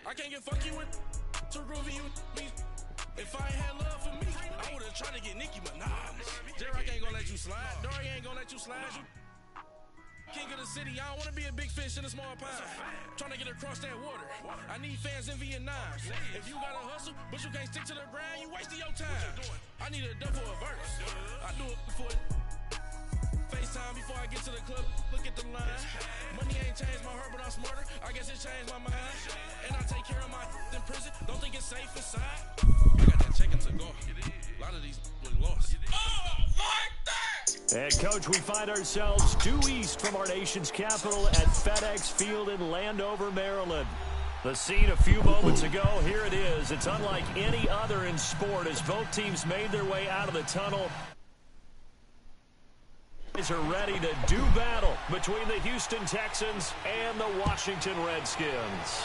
I can't get fuck you with too groovy you me. If I ain't had love for me, I would've tried to get Nicki Minaj. J-Rock ain't gonna let you slide. Dory ain't gonna let you slide. You king of the city, I don't wanna be a big fish in a small pond. Trying to get across that water. I need fans in Vietnam. If you gotta hustle, but you can't stick to the grind, you wasting your time. I need a double a verse. I do it before FaceTime before I get to the club. Look at the line. Money ain't changed my heart, but I'm smarter. I guess it changed my mind. And I take care of my in prison. Don't think it's safe inside. I got that chicken to go. A lot of these look lost. Oh, like that! And, Coach, we find ourselves due east from our nation's capital at FedEx Field in Landover, Maryland. The scene a few moments ago, here it is. It's unlike any other in sport as both teams made their way out of the tunnel. Are ready to do battle between the Houston Texans and the Washington Redskins.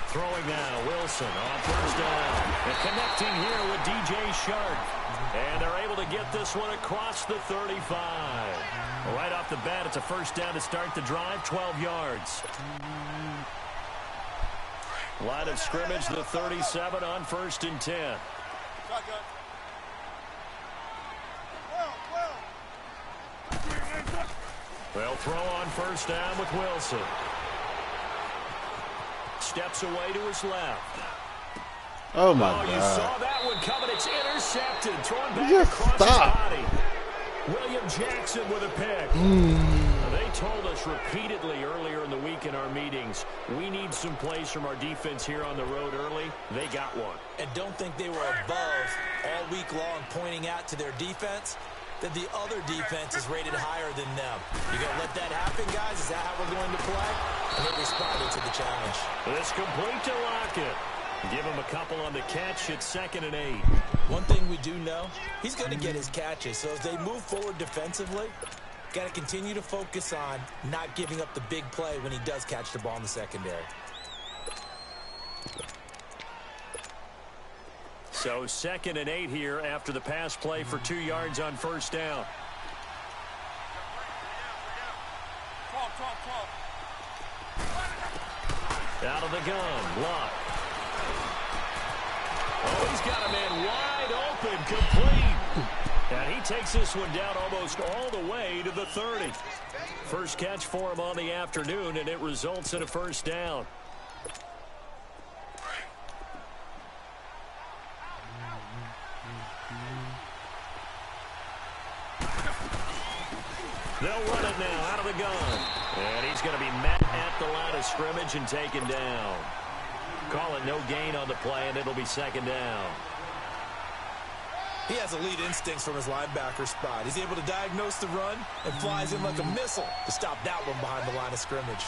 Throwing now, Wilson on first down. And connecting here with DJ Chark. And they're able to get this one across the 35. Right off the bat, it's a first down to start the drive, 12 yards. Line of scrimmage, the 37 on 1st and 10. They'll throw on first down with Wilson. Steps away to his left. Oh, my God. You saw that one coming. It's intercepted. Thrown back across his body. William Jackson with a pick. They told us repeatedly earlier in the week in our meetings, we need some plays from our defense here on the road early. They got one. And don't think they were above all week long pointing out to their defense that the other defense is rated higher than them. You going to let that happen, guys? Is that how we're going to play? And they responded to the challenge. It's complete to Lockett. Give him a couple on the catch. It's 2nd and 8. One thing we do know, he's going to get his catches. So as they move forward defensively, got to continue to focus on not giving up the big play when he does catch the ball in the secondary. So 2nd and 8 here after the pass play for 2 yards on first down. Out of the gun, Luck. Oh, he's got a man wide open, complete. And he takes this one down almost all the way to the 30. First catch for him on the afternoon, and it results in a first down. They'll run it now out of the gun. And he's going to be met at the line of scrimmage and taken down. Call it no gain on the play, and it'll be 2nd down. He has elite instincts from his linebacker spot. He's able to diagnose the run and flies in like a missile to stop that one behind the line of scrimmage.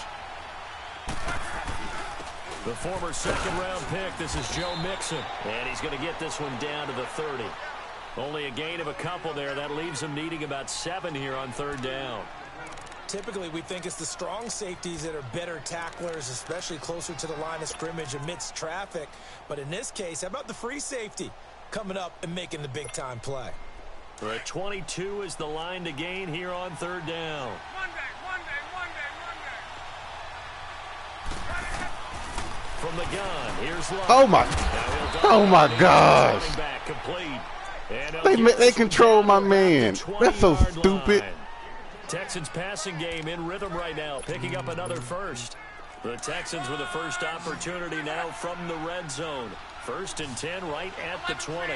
The former 2nd-round pick, this is Joe Mixon. And he's going to get this one down to the 30. Only a gain of a couple there. That leaves him needing about 7 here on 3rd down. Typically, we think it's the strong safeties that are better tacklers, especially closer to the line of scrimmage amidst traffic. But in this case, how about the free safety coming up and making the big-time play? We're at 22 is the line to gain here on 3rd down. From the gun, here's Luck. Oh my gosh. Back complete. They control my man. That's so stupid. Texans passing game in rhythm right now, picking up another first. The Texans with the first opportunity now from the red zone. 1st and 10 right at the 20.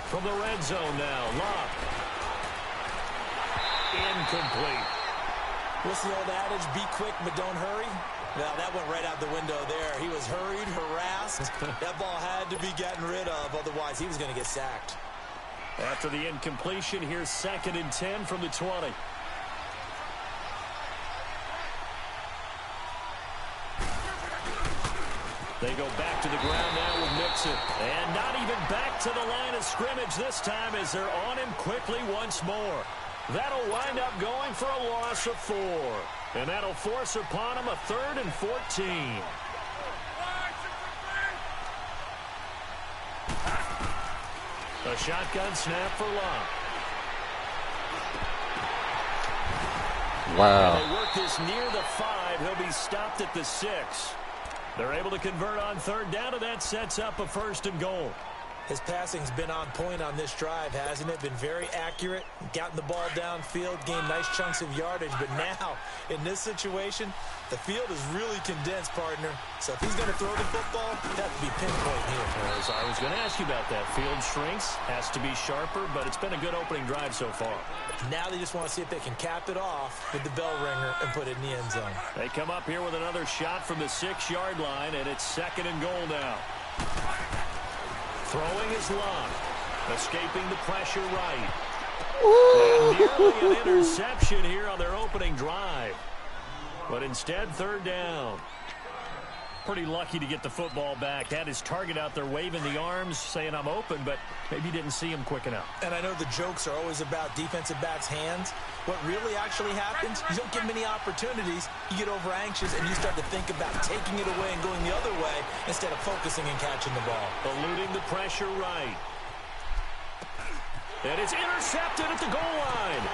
From the red zone now, Luck. Incomplete. What's the old adage? Be quick, but don't hurry. Now, that went right out the window there. He was hurried, harassed. That ball had to be gotten rid of, otherwise he was going to get sacked. After the incompletion, here's 2nd and 10 from the 20. They go back to the ground now with Mixon. And not even back to the line of scrimmage this time as they're on him quickly once more. That'll wind up going for a loss of 4. And that'll force upon him a 3rd and 14. A shotgun snap for Locke. Wow. And they work this near the 5. He'll be stopped at the 6. They're able to convert on 3rd down, and that sets up a 1st and goal. His passing's been on point on this drive, hasn't it? Been very accurate, gotten the ball downfield, gained nice chunks of yardage. But now, in this situation, the field is really condensed, partner. So if he's going to throw the football, that would be pinpoint here. As I was going to ask you about that. Field shrinks, has to be sharper, but it's been a good opening drive so far. Now they just want to see if they can cap it off with the bell ringer and put it in the end zone. They come up here with another shot from the 6-yard line, and it's 2nd and goal now. Throwing is Locke. Escaping the pressure right. And nearly an interception here on their opening drive. But instead, 3rd down. Pretty lucky to get the football back. Had his target out there waving the arms, saying I'm open, but maybe didn't see him quick enough. And I know the jokes are always about defensive backs' hands. What really actually happens, you don't get many opportunities. You get over anxious and you start to think about taking it away and going the other way instead of focusing and catching the ball. Eluding the pressure right. And it's intercepted at the goal line.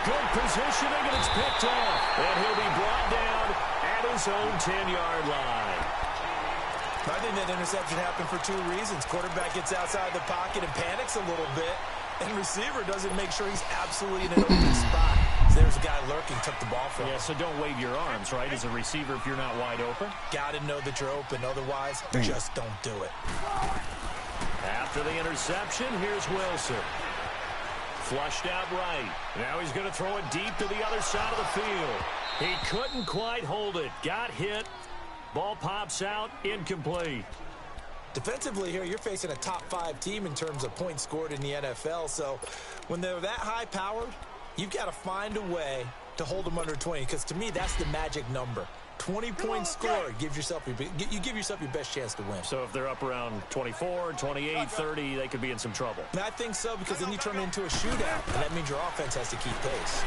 Good positioning, and it's picked off. And he'll be brought down at his own 10-yard line. I think that interception happened for 2 reasons. Quarterback gets outside the pocket and panics a little bit, and receiver doesn't make sure he's absolutely in an open spot. So there's a guy lurking, took the ball from him. Yeah, so don't wave your arms, right, as a receiver if you're not wide open. Got to know that you're open. Otherwise, just don't do it. After the interception, here's Wilson. Flushed out right. Now he's going to throw it deep to the other side of the field. He couldn't quite hold it. Got hit. Ball pops out. Incomplete. Defensively here, you're facing a top 5 team in terms of points scored in the NFL. So when they're that high-powered, you've got to find a way to hold them under 20. Because to me, that's the magic number. 20-point score gives yourself you give yourself your best chance to win. So if they're up around 24, 28, 30, they could be in some trouble. And I think so, because then you turn it into a shootout, and that means your offense has to keep pace.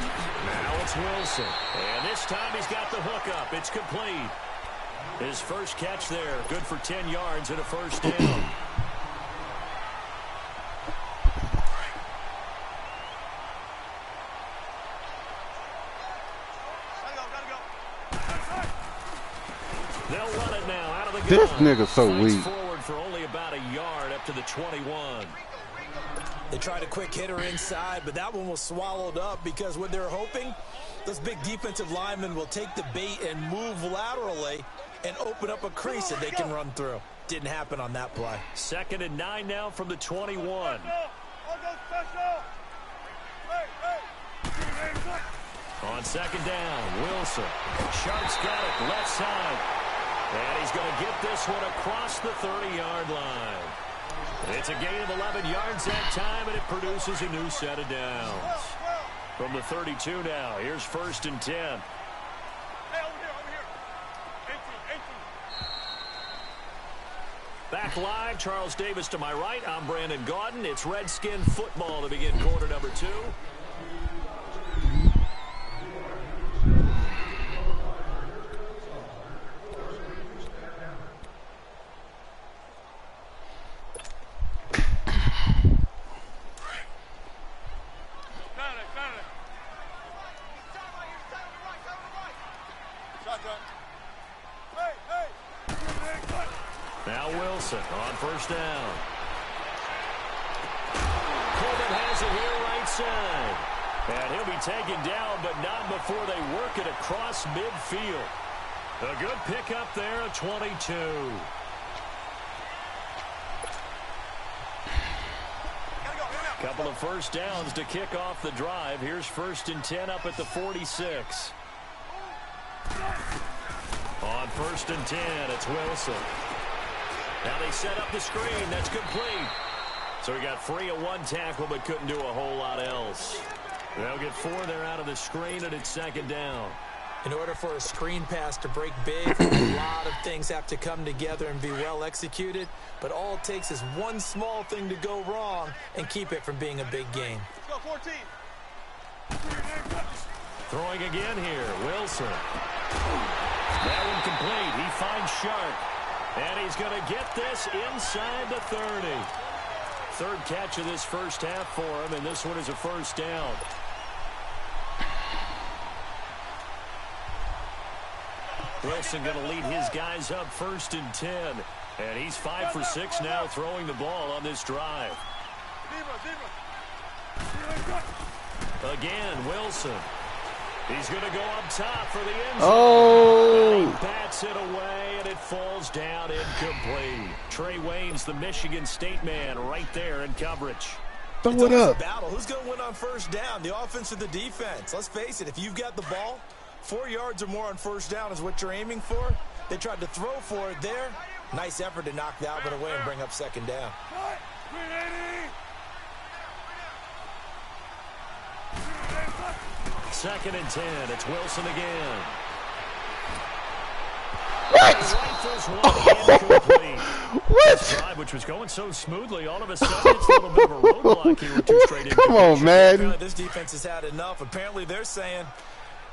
Now it's Wilson. And this time he's got the hook up. It's complete. His first catch there. Good for 10 yards and a 1st down. They'll run it now out of the gun. This nigga's so weak. Forward for only about a yard up to the 21. They tried a quick hitter inside, but that one was swallowed up because what they're hoping, those big defensive linemen will take the bait and move laterally and open up a crease that they can run through. Didn't happen on that play. 2nd and 9 now from the 21. On 2nd down, Wilson. Sharp's got it left side. And he's going to get this one across the 30-yard line. It's a gain of 11 yards that time, and it produces a new set of downs. From the 32 now, here's 1st and 10. Hey, over here. 18. Back live, Charles Davis to my right. I'm Brandon Gaudin. It's Redskin football to begin quarter number 2. Now Wilson on 1st down. Coleman has it here right side. And he'll be taken down, but not before they work it across midfield. A good pickup there at 22. Couple of 1st downs to kick off the drive. Here's 1st and 10 up at the 46. On 1st and 10, it's Wilson. Now they set up the screen. That's complete. So he got free of one tackle but couldn't do a whole lot else. They'll get 4 there out of the screen, and it's second down. In order for a screen pass to break big, a lot of things have to come together and be well executed. But all it takes is one small thing to go wrong and keep it from being a big game. Let's go, 14. Throwing again here, Wilson. That one complete. He finds Sharp. And he's going to get this inside the 30. Third catch of this first half for him, and this one is a first down. Wilson going to lead his guys up 1st and 10. And he's 5 for 6 now throwing the ball on this drive. Again, Wilson. He's going to go up top for the end zone. Oh! He bats it away, and it falls down incomplete. Trey Waynes, the Michigan State man, right there in coverage. Throw it up. Battle. Who's going to win on first down, the offense or the defense? Let's face it, if you've got the ball, 4 yards or more on first down is what you're aiming for. They tried to throw for it there. Nice effort to knock that one away and bring up second down. Second and 10. It's Wilson again. What? Rifles one incomplete. What? Drive, which was going so smoothly, all of a sudden it's a little bit of a roadblock here with 2 straight Come on, man. This defense has had enough. Apparently they're saying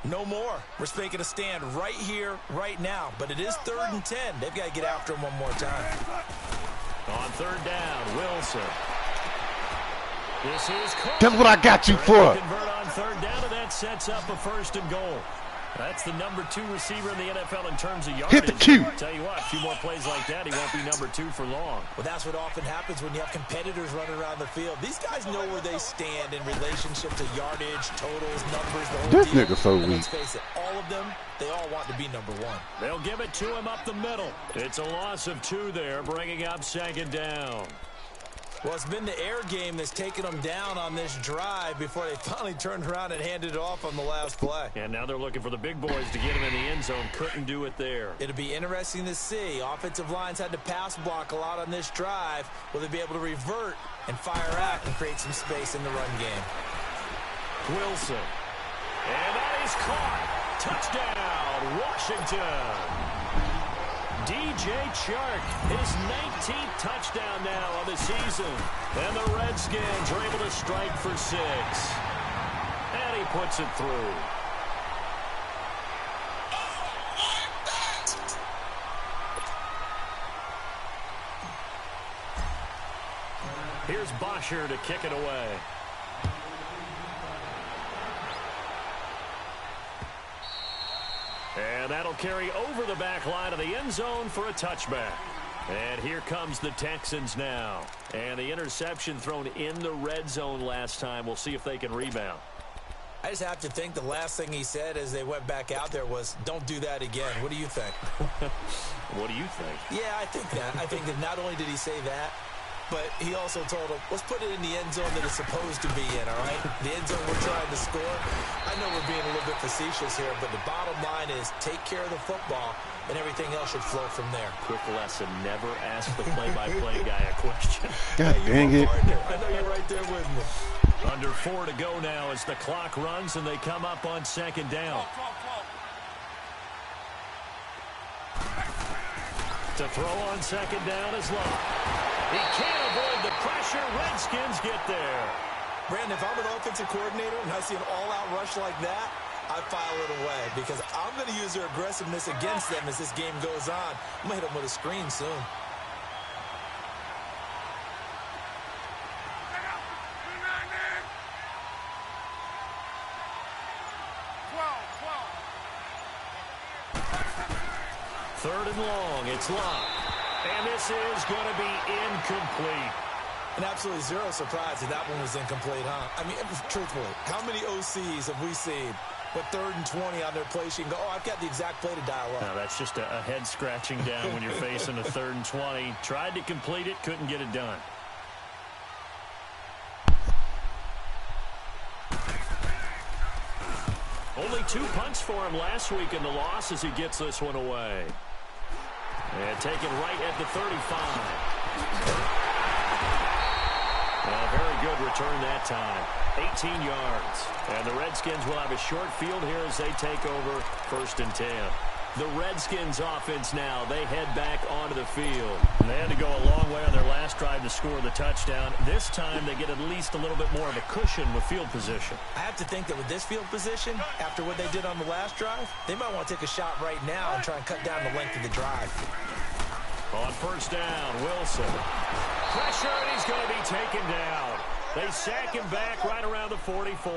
no more. We're making a stand right here, right now. But it is 3rd and 10. They've got to get after him one more time. On third down, Wilson. This is caught. That's what I got you for. Convert on third down, and that sets up a 1st and goal. That's the number 2 receiver in the NFL in terms of yardage. Hit the cue. Tell you what, a few more plays like that, he won't be number 2 for long. Well, that's what often happens when you have competitors running around the field. These guys know where they stand in relationship to yardage, totals, numbers, the whole This deal. nigga so And weak. let's face it, all of them, they all want to be number 1. They'll give it to him up the middle. It's a loss of 2 there, bringing up second down. Well, it's been the air game that's taken them down on this drive before they finally turned around and handed it off on the last play. And now they're looking for the big boys to get him in the end zone. Couldn't do it there. It'll be interesting to see. Offensive lines had to pass block a lot on this drive. Will they be able to revert and fire out and create some space in the run game? Wilson. And that is caught. Touchdown, Washington. DJ Chark, his 19th touchdown now of the season. And the Redskins are able to strike for 6. And he puts it through. Here's Bosher to kick it away. And that'll carry over the back line of the end zone for a touchback. And here comes the Texans now. And the interception thrown in the red zone last time. We'll see if they can rebound. I just have to think the last thing he said as they went back out there was, don't do that again. What do you think? What do you think? Yeah, I think that. I think that not only did he say that, but he also told him, let's put it in the end zone that it's supposed to be in, all right? The end zone we're trying to score. I know we're being a little bit facetious here, but the bottom line is take care of the football, and everything else should flow from there. Quick lesson, never ask the play-by-play guy a question. God dang it. I know you're right there with me. Under 4 to go now as the clock runs and they come up on second down. To throw on second down is Locke. He can't avoid the pressure. Redskins get there. Brandon, if I'm an offensive coordinator and I see an all-out rush like that, I file it away because I'm going to use their aggressiveness against them as this game goes on. I'm going to hit them with a screen soon. Third and long. It's Locke. And this is going to be incomplete. And absolutely zero surprise that that one was incomplete, huh? I mean, truthfully, how many OCs have we seen with 3rd and 20 on their play sheet and go, oh, I've got the exact play to dial up? Now, that's just a head scratching down when you're facing a 3rd and 20. Tried to complete it, couldn't get it done. Only 2 punts for him last week in the loss as he gets this one away. And taken right at the 35. Very good return that time. 18 yards. And the Redskins will have a short field here as they take over 1st and 10. The Redskins offense now, they head back onto the field. They had to go a long way on their last drive to score the touchdown. This time they get at least a little bit more of a cushion with field position. I have to think that with this field position, after what they did on the last drive, they might want to take a shot right now and try and cut down the length of the drive. On 1st down, Wilson. Pressure, and he's going to be taken down. They sack him back right around the 44.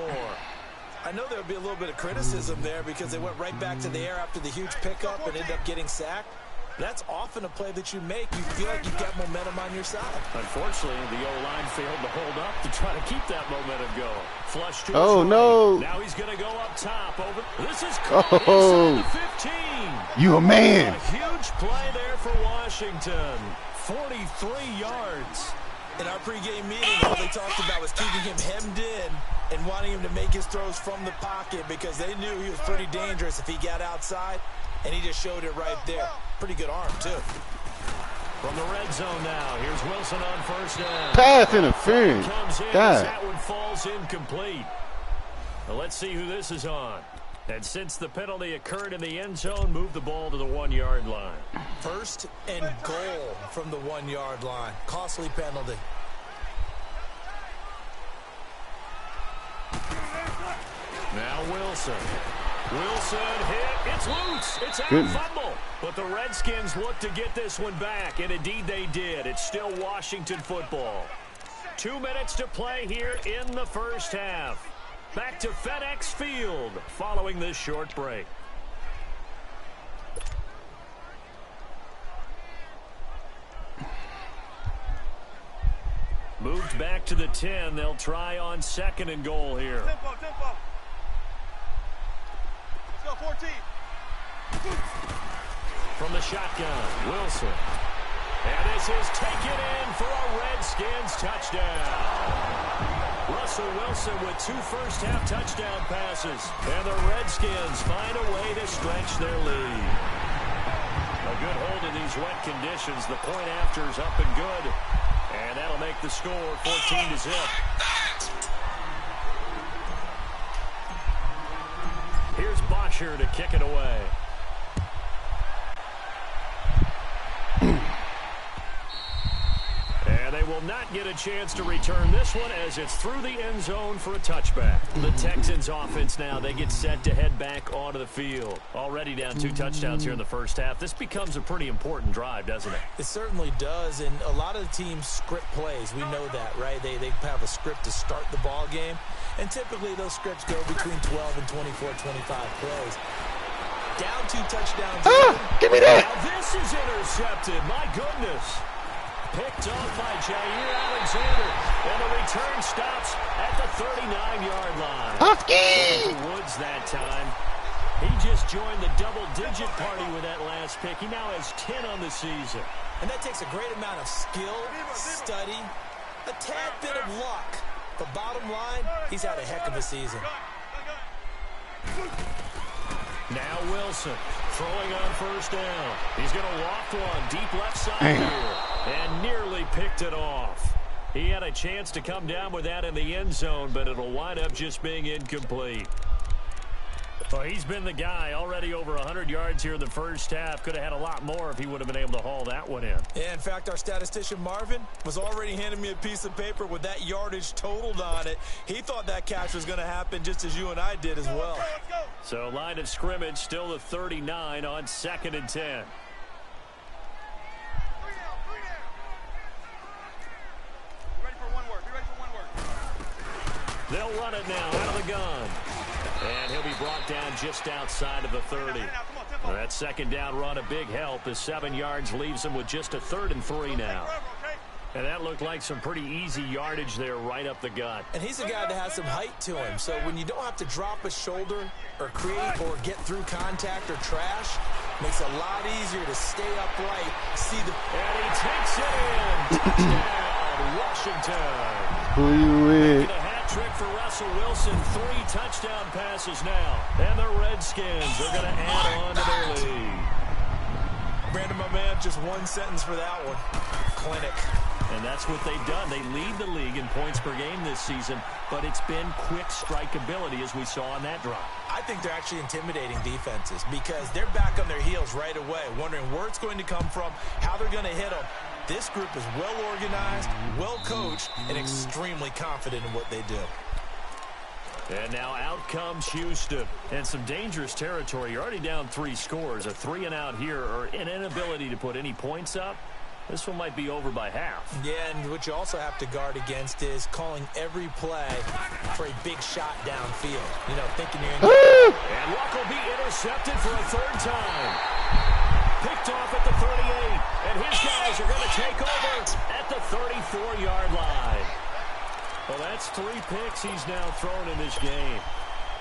I know there would be a little bit of criticism there because they went right back to the air after the huge pickup and ended up getting sacked. That's often a play that you make. You feel like you've got momentum on your side. Unfortunately, the O-line failed to hold up to try to keep that momentum going. Flush to oh, no. Now he's going to go up top. Over. This is caught inside the 15. You a man. A huge play there for Washington. 43 yards. In our pregame meeting, all they talked about was keeping him hemmed in and wanting him to make his throws from the pocket because they knew he was pretty dangerous if he got outside, and he just showed it right there. Pretty good arm, too. From the red zone now, here's Wilson on 1st down. Pass interference. Comes in God. that one falls incomplete. Well, let's see who this is on. And since the penalty occurred in the end zone, move the ball to the 1-yard line. 1st and goal from the 1-yard line. Costly penalty. Now Wilson. Wilson hit. It's loose. It's out of fumble. But the Redskins look to get this one back, and indeed they did. It's still Washington football. 2 minutes to play here in the 1st half. Back to FedEx Field following this short break. Moved back to the 10. They'll try on 2nd and goal here. Tempo. Let's go, 14. From the shotgun, Wilson. And this is taken in for a Redskins touchdown. Russell Wilson with 2 first-half touchdown passes. And the Redskins find a way to stretch their lead. A good hold in these wet conditions. The point after is up and good. And that'll make the score 14-0. Here's Bosher to kick it away. And they will not get a chance to return this one as it's through the end zone for a touchback. The Texans offense now, they get set to head back onto the field. Already down 2 touchdowns here in the 1st half. This becomes a pretty important drive, doesn't it? It certainly does, and a lot of the teams script plays. We know that, right? They have a script to start the ball game, and typically those scripts go between 12 and 24, 25 plays. Down 2 touchdowns. Give me that. Now this is intercepted. My goodness. Picked off by Jair Alexander. And the return stops at the 39-yard line. Husky! Woods that time. He just joined the double-digit party with that last pick. He now has 10 on the season. And that takes a great amount of skill, study, a tad bit of luck. But bottom line, he's had a heck of a season. Now Wilson throwing on 1st down. He's going to loft one deep left side here and nearly picked it off. He had a chance to come down with that in the end zone, but it'll wind up just being incomplete. Well, he's been the guy already over 100 yards here in the 1st half. Could have had a lot more if he would have been able to haul that one in. Yeah, in fact, our statistician Marvin was already handing me a piece of paper with that yardage totaled on it. He thought that catch was going to happen just as you and I did as well. So line of scrimmage still the 39 on 2nd and 10. They'll run it now out of the gun. And he'll be brought down just outside of the 30. That 2nd down run, a big help. The 7 yards leaves him with just a 3rd and 3 now. And that looked like some pretty easy yardage there right up the gut. And he's a guy that has some height to him. So when you don't have to drop a shoulder or create or get through contact or trash, makes it a lot easier to stay upright. See the... And he takes it in. Touchdown, Washington. Who you with? Trick for Russell Wilson. 3 touchdown passes now. And the Redskins are going to add on to their lead. Brandon, my man, just one sentence for that one. Clinic. And that's what they've done. They lead the league in points per game this season, but it's been quick strikeability as we saw on that drive. I think they're actually intimidating defenses because they're back on their heels right away, wondering where it's going to come from, how they're going to hit them. This group is well organized, well coached, and extremely confident in what they do. And now out comes Houston. And some dangerous territory. You're already down 3 scores. A 3-and-out here or an inability to put any points up. This one might be over by half. Yeah, and what you also have to guard against is calling every play for a big shot downfield. You know, thinking you're in. And Luck will be intercepted for a 3rd time. Picked off at the 38. And his guys are going to take over at the 34-yard line. Well, that's 3 picks he's now thrown in this game.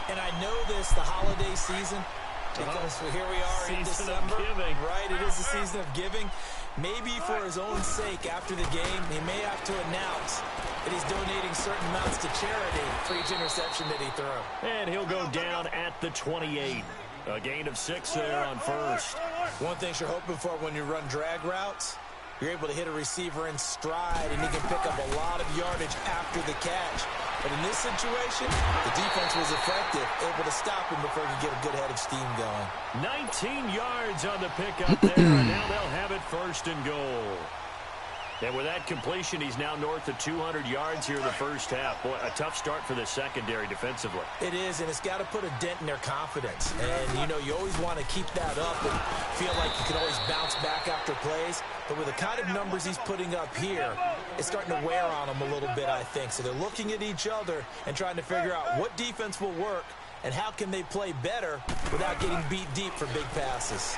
And I know this, the holiday season, because here we are in December. Season of giving. Right, it is the season of giving. Maybe for his own sake, after the game, he may have to announce that he's donating certain amounts to charity for each interception that he threw. And he'll go down at the 28. A gain of 6 there on first. One thing you're hoping for when you run drag routes, you're able to hit a receiver in stride, and he can pick up a lot of yardage after the catch. But in this situation, the defense was effective, able to stop him before he could get a good head of steam going. 19 yards on the pickup there, and now they'll have it 1st and goal. And with that completion, he's now north of 200 yards here in the first half. Boy, a tough start for the secondary defensively. It is, and it's got to put a dent in their confidence. And, you know, you always want to keep that up and feel like you can always bounce back after plays. But with the kind of numbers he's putting up here, it's starting to wear on them a little bit, I think. So they're looking at each other and trying to figure out what defense will work and how can they play better without getting beat deep for big passes.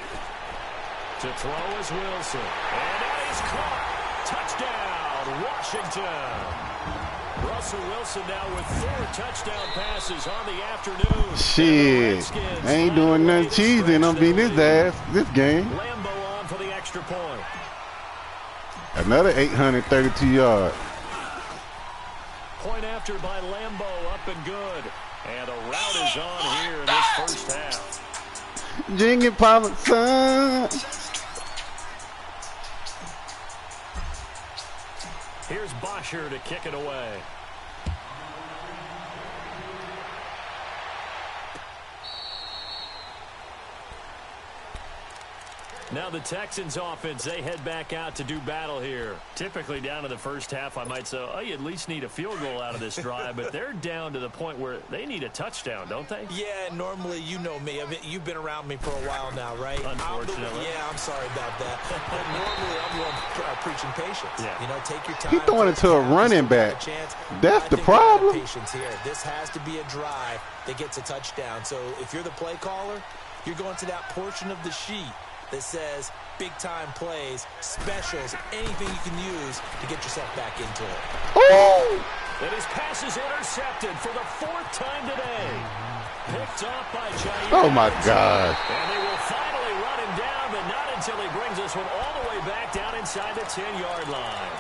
To throw is Wilson. And that is caught. Touchdown, Washington. Russell Wilson now with 4 touchdown passes on the afternoon. Shit. I ain't doing nothing cheesy and I'm beating his ass this game. Lambeau on for the extra point. Another 832 yards. Point after by Lambeau, up and good. And a route is on here in this first half. Jingle Pop, son. Here's Bosher to kick it away. Now the Texans offense, they head back out to do battle here. Typically down to the first half, I might say, oh, you at least need a field goal out of this drive, but they're down to the point where they need a touchdown, don't they? Yeah, normally, you know me. I mean, you've been around me for a while now, right? Unfortunately. I'm sorry about that. But normally, I'm the one preaching patience. Yeah. You know, take your time. He's throwing it to a running back. That's the problem. Patience here. This has to be a drive that gets a touchdown. So if you're the play caller, you're going to that portion of the sheet that says big-time plays, specials, anything you can use to get yourself back into it. Oh! And his pass is intercepted for the 4th time today. Picked off by Jair. Oh, my God. And they will finally run him down, but not until he brings this one all the way back down inside the 10-yard line.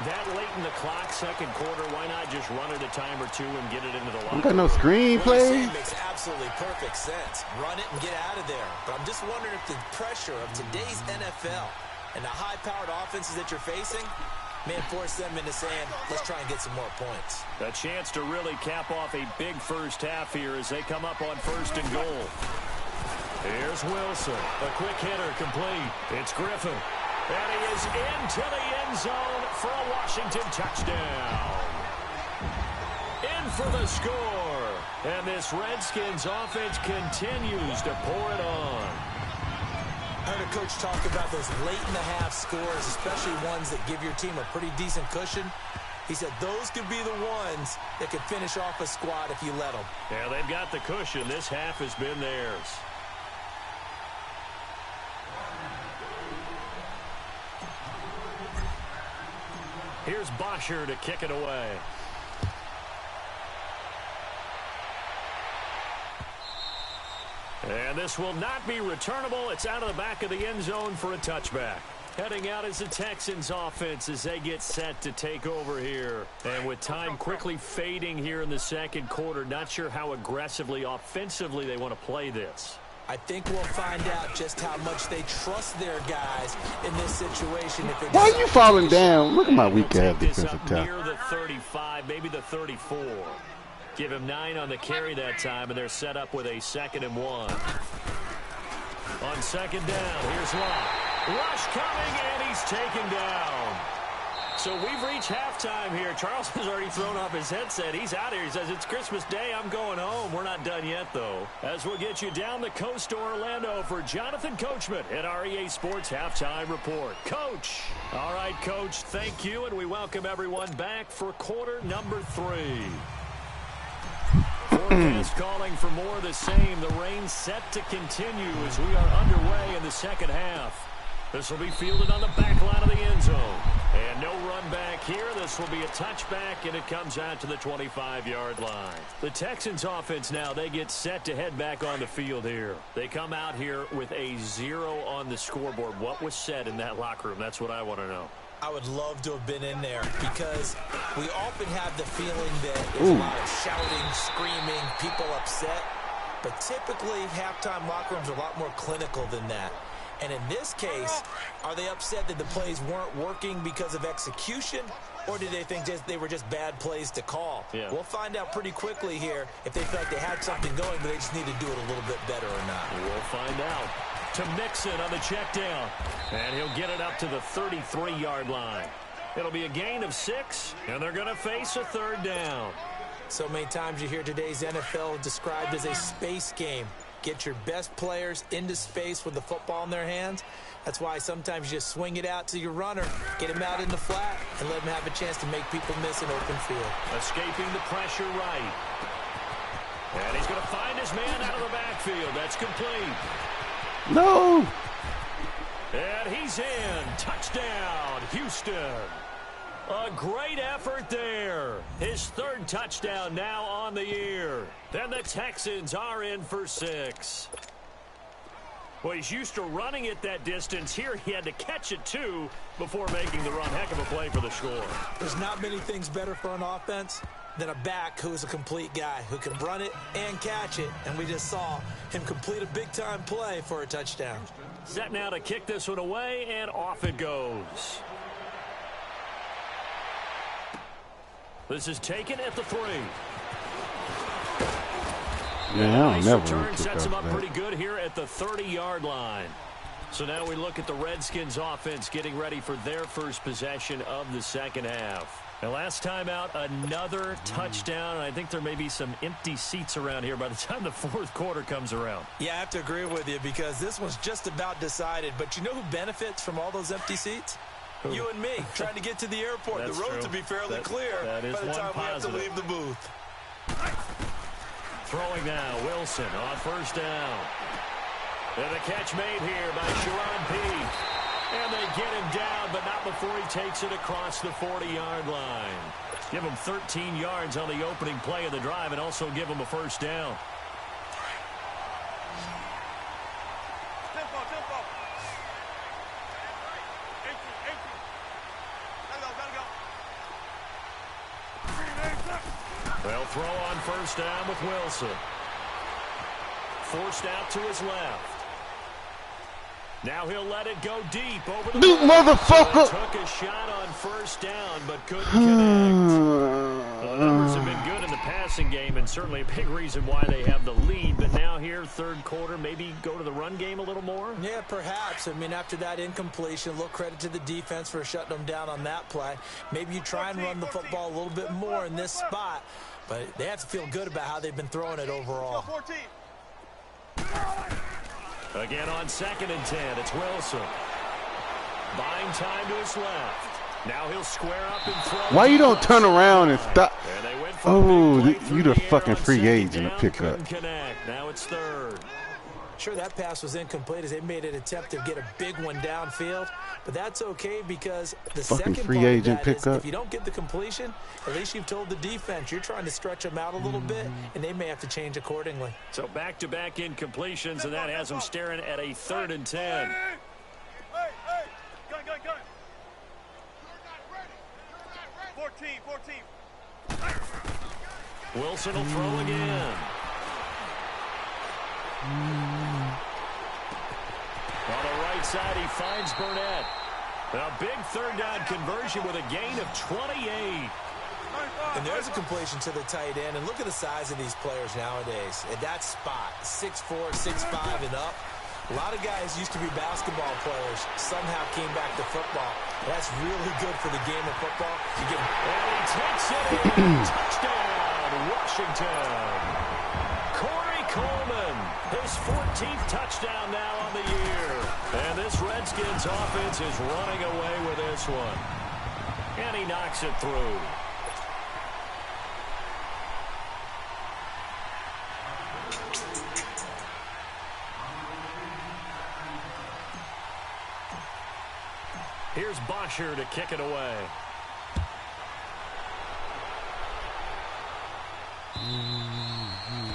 That late in the clock, second quarter, why not just run it a time or two and get it into the line? Got no screen plays. Makes absolutely perfect sense. Run it and get out of there. But I'm just wondering if the pressure of today's NFL and the high-powered offenses that you're facing may force them into saying, let's try and get some more points. A chance to really cap off a big first half here as they come up on 1st and goal. Here's Wilson. A quick hitter complete. It's Griffin. And he is into the end zone for a Washington touchdown. In for the score. And this Redskins offense continues to pour it on. I heard a coach talk about those late-in-the-half scores, especially ones that give your team a pretty decent cushion. He said those could be the ones that could finish off a squad if you let them. Yeah, they've got the cushion. This half has been theirs. Here's Bosher to kick it away. And this will not be returnable. It's out of the back of the end zone for a touchback. Heading out is the Texans offense as they get set to take over here. And with time quickly fading here in the second quarter, not sure how aggressively, offensively they want to play this. I think we'll find out just how much they trust their guys in this situation. If Why are you falling down? Look at my weak ass defensive tackle. Near the 35, maybe the 34. Give him 9 on the carry that time, and they're set up with a 2nd and 1. On 2nd down, here's Locke. Rush coming, and he's taken down. So we've reached halftime here. Charles has already thrown off his headset. He's out here. He says, it's Christmas Day. I'm going home. We're not done yet, though. As we'll get you down the coast to Orlando for Jonathan Coachman at our EA Sports Halftime Report. Coach. All right, Coach, thank you, and we welcome everyone back for quarter number 3. Forecast calling for more of the same. The rain set to continue as we are underway in the second half. This will be fielded on the back line of the end zone. And no run back here. This will be a touchback, and it comes out to the 25-yard line. The Texans offense now, they get set to head back on the field here. They come out here with a 0 on the scoreboard. What was said in that locker room? That's what I want to know. I would love to have been in there because we often have the feeling that there's a lot of shouting, screaming, people upset. But typically, halftime locker rooms are a lot more clinical than that. And in this case, are they upset that the plays weren't working because of execution, or did they think they were just bad plays to call? Yeah. We'll find out pretty quickly here if they felt like they had something going, but they just need to do it a little bit better or not. We'll find out. To Mixon on the check down, and he'll get it up to the 33-yard line. It'll be a gain of 6, and they're going to face a 3rd down. So many times you hear today's NFL described as a space game. Get your best players into space with the football in their hands. That's why sometimes you just swing it out to your runner, get him out in the flat, and let him have a chance to make people miss an open field. Escaping the pressure right. And he's going to find his man out of the backfield. That's complete. No. And he's in. Touchdown, Houston. A great effort there. His 3rd touchdown now on the year. Then the Texans are in for 6. Well, he's used to running it that distance. Here he had to catch it, too, before making the run. Heck of a play for the score. There's not many things better for an offense than a back who is a complete guy, who can run it and catch it. And we just saw him complete a big-time play for a touchdown. Set now to kick this one away, and off it goes. This is taken at the 3. Yeah, I nice never return sets him up pretty good here at the 30-yard line. So now we look at the Redskins offense getting ready for their first possession of the second half. And last time out, another touchdown. I think there may be some empty seats around here by the time the 4th quarter comes around. Yeah, I have to agree with you because this one's just about decided. But you know who benefits from all those empty seats? You and me, trying to get to the airport. That's the roads true. will be fairly clear by the time we have to leave the booth. Throwing now, Wilson on 1st down. And a catch made here by Sharon Peete. And they get him down, but not before he takes it across the 40-yard line. Give him 13 yards on the opening play of the drive and also give him a 1st down. They'll throw on 1st down with Wilson. Forced out to his left. Now he'll let it go deep over the motherfucker. Took a shot on 1st down, but couldn't connect. The numbers have been good in the passing game, and certainly a big reason why they have the lead. But now here, 3rd quarter, maybe go to the run game a little more? Yeah, perhaps. I mean, after that incompletion, a little credit to the defense for shutting them down on that play. Maybe you try and run the football a little bit more in this spot, but they have to feel good about how they've been throwing it overall. Again on 2nd and 10, it's Wilson. Buying time to his left. Now he'll square up and throw. Why you don't turn around and stop? And they went Oh, you the fucking free agent to pick up. Connect. Now it's 3rd. Sure, that pass was incomplete as they made an attempt to get a big one downfield, but that's okay because the Fucking second free part agent of that is pickup. if you don't get the completion, at least you've told the defense you're trying to stretch them out a little bit, and they may have to change accordingly. So back-to-back incompletions, and that has them staring at a 3rd and 10. Hey, gun. 14. Wilson will throw again. inside. He finds Burnett. A big third down conversion with a gain of 28. And there's a completion to the tight end. And look at the size of these players nowadays. At that spot, 6'4", 6'5", and up. A lot of guys used to be basketball players, somehow came back to football. That's really good for the game of football. And he takes it in. Touchdown, Washington. Corey Coleman, his 14th touchdown now on the year. And this Redskins offense is running away with this one. And he knocks it through. Here's Bosher to kick it away.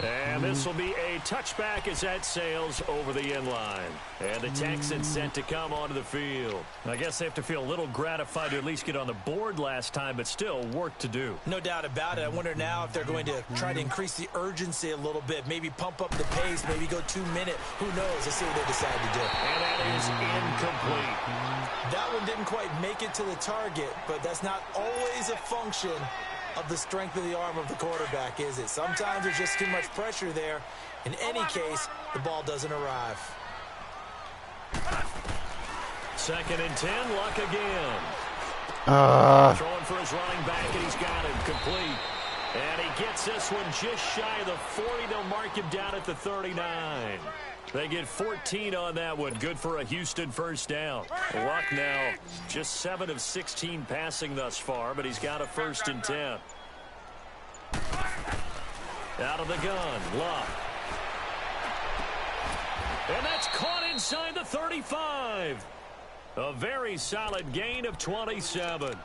And this will be a touchback as that sails over the end line. And the Texans sent to come onto the field. I guess they have to feel a little gratified to at least get on the board last time, but still work to do. No doubt about it. I wonder now if they're going to try to increase the urgency a little bit, maybe pump up the pace, maybe go 2-minute. Who knows? Let's see what they decide to do. And that is incomplete. That one didn't quite make it to the target, but that's not always a function of the strength of the arm of the quarterback, is it? Sometimes there's just too much pressure there. In any case, the ball doesn't arrive. 2nd and 10, Luck again. Throwing for his running back, and he's got him complete. And he gets this one just shy of the 40. They'll mark him down at the 39. They get 14 on that one. Good for a Houston first down. Luck now just 7 of 16 passing thus far, but he's got a 1st and 10. Out of the gun, Luck. And that's caught inside the 35. A very solid gain of 27.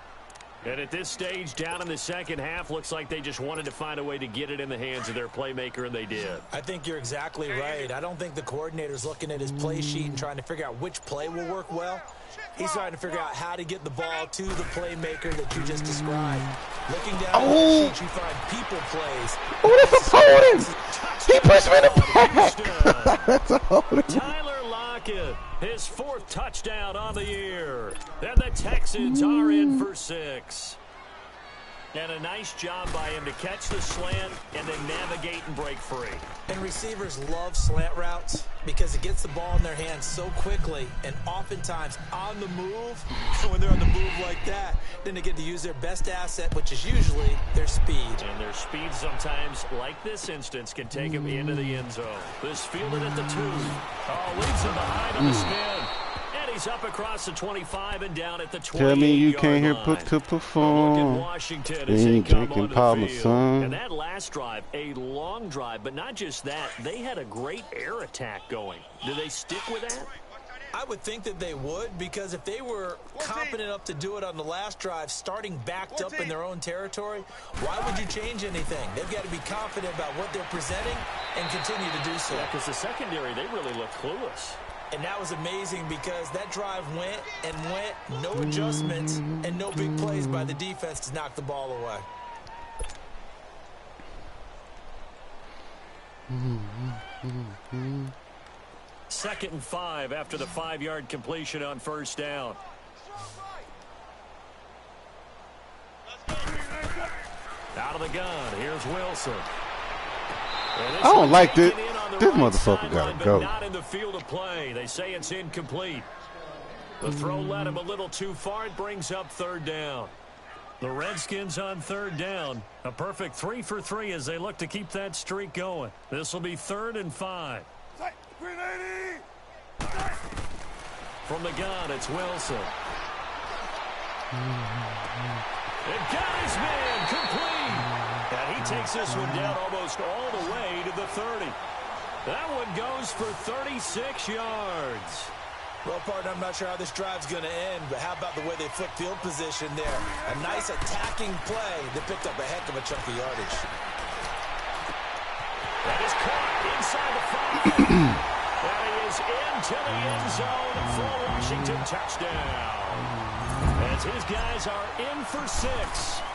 And at this stage, down in the second half, looks like they just wanted to find a way to get it in the hands of their playmaker, and they did. I think you're exactly right. I don't think the coordinator's looking at his play sheet and trying to figure out which play will work well. He's trying to figure out how to get the ball to the playmaker that you just described. Looking down at the sheet, you find people plays. Oh, that's a holding! He pushed me in the back! That's a holding. Tyler Lockett, his 4th touchdown on the year. And the Texans are in for 6. And a nice job by him to catch the slant and then navigate and break free. And receivers love slant routes because it gets the ball in their hands so quickly and oftentimes on the move. When they're on the move like that, then they get to use their best asset, which is usually their speed. And their speed sometimes, like this instance, can take them into the end zone. This fielded at the 2. Oh, leads him behind on the spin. And he's up across the 25 and down at the 28-yard line. Tell me you came here to perform. Look at Washington as they come onto the field. And that last drive, a long drive, but not just that. They had a great air attack going. Do they stick with that? I would think that they would, because if they were confident enough to do it on the last drive, starting backed up in their own territory, why would you change anything? They've got to be confident about what they're presenting and continue to do so. Yeah, because the secondary, they really look clueless. And that was amazing because that drive went and went, no adjustments, and no big plays by the defense to knock the ball away. Second and 5 after the 5-yard completion on 1st down. Out of the gun, here's Wilson. I don't like this. This motherfucker gotta go. Not in the field of play. They say it's incomplete. The throw led him a little too far. It brings up 3rd down. The Redskins on 3rd down. A perfect 3 for 3 as they look to keep that streak going. This will be 3rd and 5. From the gun, it's Wilson. And got his man complete. And he takes this one down almost all the way to the 30. That one goes for 36 yards. Well, partner, I'm not sure how this drive's going to end, but how about the way they flip field position there? A nice attacking play that picked up a heck of a chunk of yardage. That is caught inside the 5. And he is into the end zone for a Washington touchdown. As his guys are in for 6.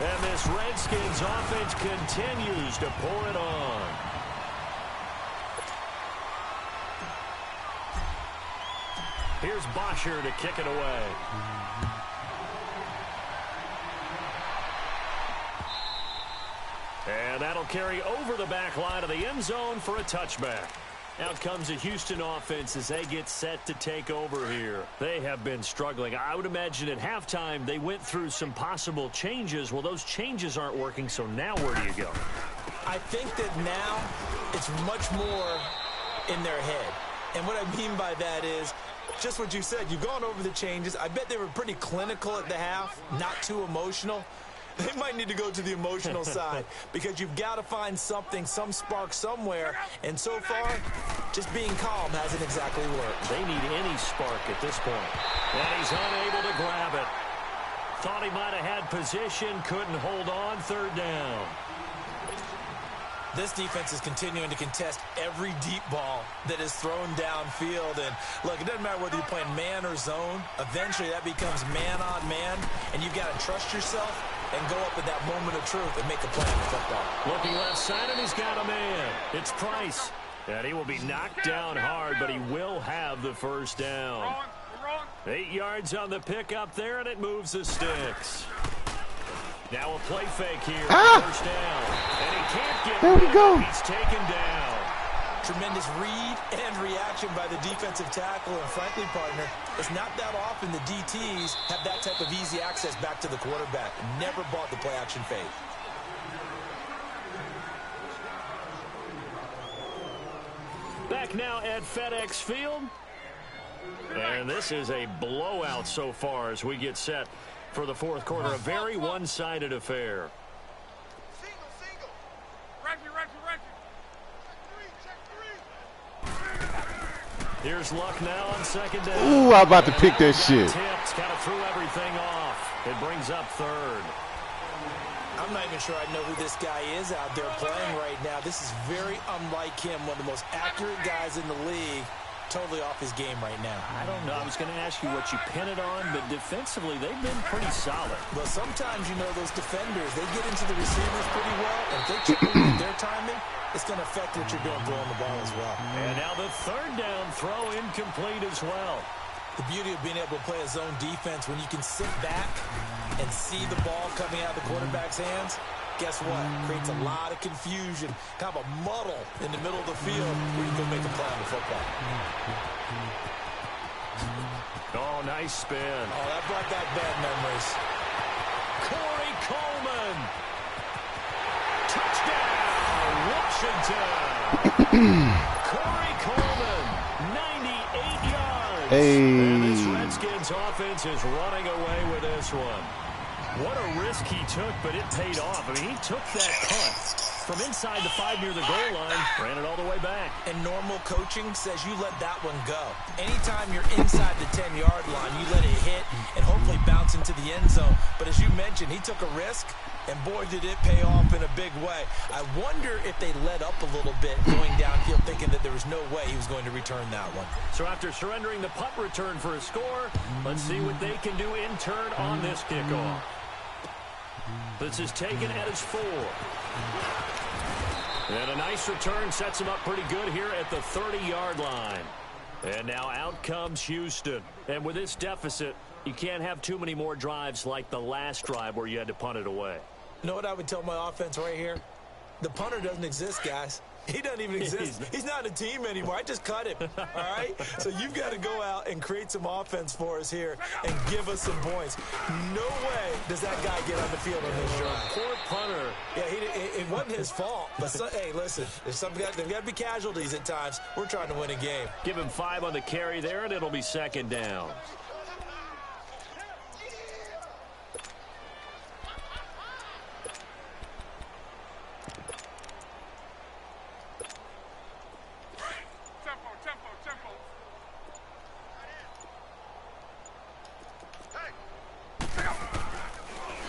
And this Redskins offense continues to pour it on. Here's Bosher to kick it away. And that'll carry over the back line of the end zone for a touchback. Out comes the Houston offense as they get set to take over here. They have been struggling. I would imagine at halftime they went through some possible changes. Well, those changes aren't working, so now where do you go? I think that now it's much more in their head. And what I mean by that is just what you said. You've gone over the changes. I bet they were pretty clinical at the half, not too emotional. They might need to go to the emotional side because you've got to find something, some spark somewhere. And so far, just being calm hasn't exactly worked. They need any spark at this point. And he's unable to grab it. Thought he might have had position, couldn't hold on, third down. This defense is continuing to contest every deep ball that is thrown downfield. And, look, it doesn't matter whether you're playing man or zone. Eventually, that becomes man on man, and you've got to trust yourself and go up at that moment of truth and make a play in football. Looking left side, and he's got a man. It's Price. And he will be knocked down hard, but he will have the first down. 8 yards on the pickup there, and it moves the sticks. Now a play fake here. First down. And he can't get there we go. He's taken down. Tremendous read and reaction by the defensive tackle. And frankly, partner, it's not that often the DTs have that type of easy access back to the quarterback. Never bought the play action fake. Back now at FedEx Field. And this is a blowout so far as we get set for the fourth quarter. A very one-sided affair. Single. Reggie. Here's Luck now on second down. Ooh, I'm about to pick that shit. Tips, kind of threw everything off. It brings up third. I'm not even sure I know who this guy is out there playing right now. This is very unlike him, one of the most accurate guys in the league. Totally off his game right now. I don't know. I was going to ask you what you pin it on, but defensively, they've been pretty solid. Well, sometimes, you know, those defenders, they get into the receivers pretty well. And if they chip in with their timing, it's going to affect what you're doing throwing the ball as well. And now the third down throw incomplete as well. The beauty of being able to play a zone defense when you can sit back and see the ball coming out of the quarterback's hands, guess what? Creates a lot of confusion, kind of a muddle in the middle of the field where you can make a play on the football. Oh, nice spin. Oh, that brought back bad memories. Corey Coleman. Touchdown, Washington. Corey Coleman, 98 yards. Hey. And this Redskins offense is running away with this one. What a risk he took, but it paid off. I mean, he took that punt from inside the 5 near the goal line, ran it all the way back. And normal coaching says you let that one go. Anytime you're inside the 10-yard line, you let it hit and hopefully bounce into the end zone. But as you mentioned, he took a risk, and boy, did it pay off in a big way. I wonder if they let up a little bit going downfield, thinking that there was no way he was going to return that one. So after surrendering the punt return for a score, let's see what they can do in turn on this kickoff. This is taken at his 4. And a nice return sets him up pretty good here at the 30-yard line. And now out comes Houston. And with this deficit, you can't have too many more drives like the last drive where you had to punt it away. You know what I would tell my offense right here? The punter doesn't exist, guys. He doesn't even exist. He's not a team anymore. I just cut him, all right? So you've got to go out and create some offense for us here and give us some points. No way does that guy get on the field on this drive. Poor punter. Yeah, it wasn't his fault. But, hey, listen, there's got to be casualties at times. We're trying to win a game. Give him 5 on the carry there, and it'll be second down.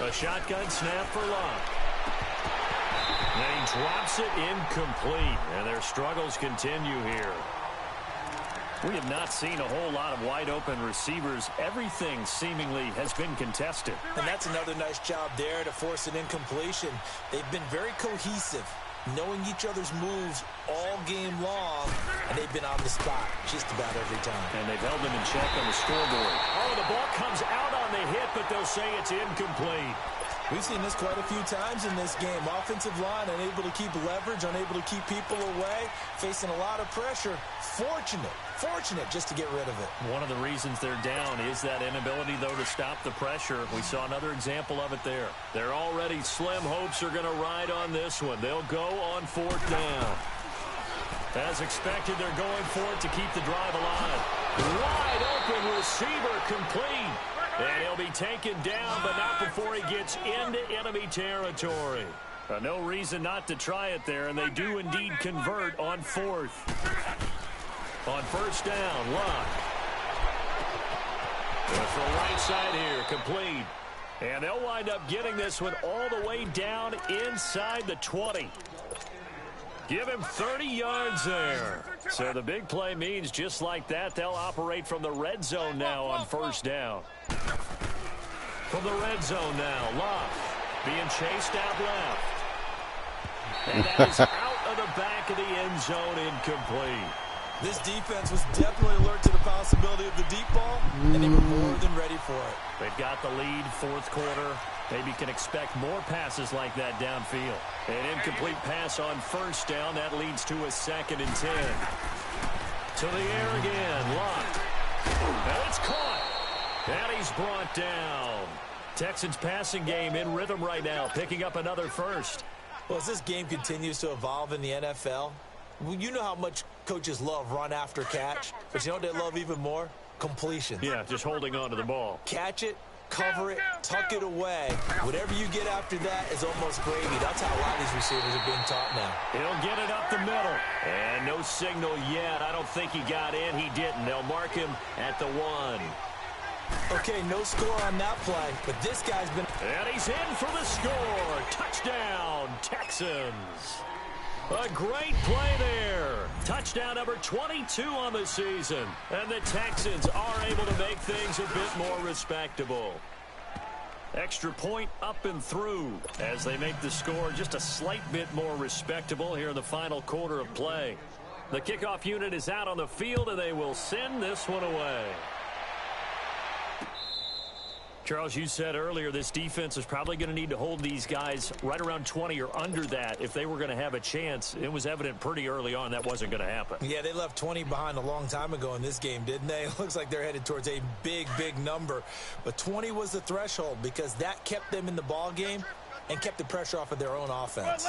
A shotgun snap for Luck. And he drops it incomplete. And their struggles continue here. We have not seen a whole lot of wide-open receivers. Everything seemingly has been contested. And that's another nice job there to force an incompletion. They've been very cohesive knowing each other's moves all game long, and they've been on the spot just about every time. And they've held them in check on the scoreboard. Oh, the ball comes out on the hit, but they'll say it's incomplete. We've seen this quite a few times in this game. Offensive line unable to keep leverage, unable to keep people away, facing a lot of pressure. Fortunate just to get rid of it. One of the reasons they're down is that inability, though, to stop the pressure. We saw another example of it there. They're already slim hopes are going to ride on this one. They'll go on 4th down. As expected, they're going for it to keep the drive alive. Wide open receiver complete. And he'll be taken down, but not before he gets into enemy territory. No reason not to try it there, and they do indeed convert on 4th. On 1st down, Luck. For the right side here, complete. And they'll wind up getting this one all the way down inside the 20. Give him 30 yards there. So the big play means just like that, they'll operate from the red zone now on 1st down. From the red zone now, Luck being chased out left. And that is out of the back of the end zone, incomplete. This defense was definitely alert to the possibility of the deep ball, and they were more than ready for it. They've got the lead, 4th quarter. Maybe can expect more passes like that downfield. An incomplete pass on 1st down. That leads to a 2nd and 10. To the air again, Luck. And it's caught. And he's brought down. Texans passing game in rhythm right now, picking up another 1st. Well, as this game continues to evolve in the NFL, you know how much coaches love run after catch, but you know what they love even more? Completion. Yeah, just holding on to the ball. Catch it, cover it, tuck it away. Whatever you get after that is almost gravy. That's how a lot of these receivers are being taught now. He'll get it up the middle. And no signal yet. I don't think he got in. He didn't. They'll mark him at the 1. Okay, no score on that play, but this guy's been... And he's in for the score. Touchdown, Texans. A great play there. Touchdown number 22 on the season. And the Texans are able to make things a bit more respectable. Extra point up and through as they make the score just a slight bit more respectable here in the final quarter of play. The kickoff unit is out on the field, and they will send this one away. Charles, you said earlier this defense is probably going to need to hold these guys right around 20 or under that if they were going to have a chance. It was evident pretty early on that wasn't going to happen. Yeah, they left 20 behind a long time ago in this game, didn't they? It looks like they're headed towards a big number. But 20 was the threshold because that kept them in the ball game and kept the pressure off of their own offense.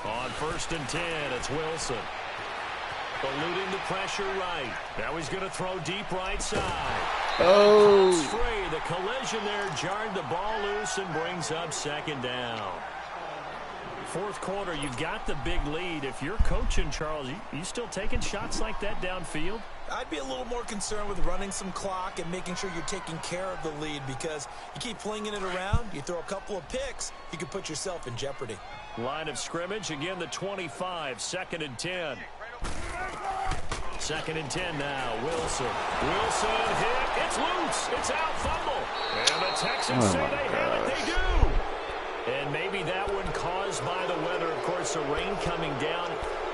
On 1st and 10, it's Wilson. Eluding the pressure right. Now he's going to throw deep right side. Oh. Free. The collision there jarred the ball loose and brings up 2nd down. 4th quarter, you've got the big lead. If you're coaching, Charles, you still taking shots like that downfield? I'd be a little more concerned with running some clock and making sure you're taking care of the lead because you keep flinging it around, you throw a couple of picks, you can put yourself in jeopardy. Line of scrimmage, again the 25, 2nd and 10. 2nd and 10 now. Wilson hit. It's loose. It's out. Fumble. And the Texans say they have it. They do. And maybe that one caused by the weather. Of course, the rain coming down.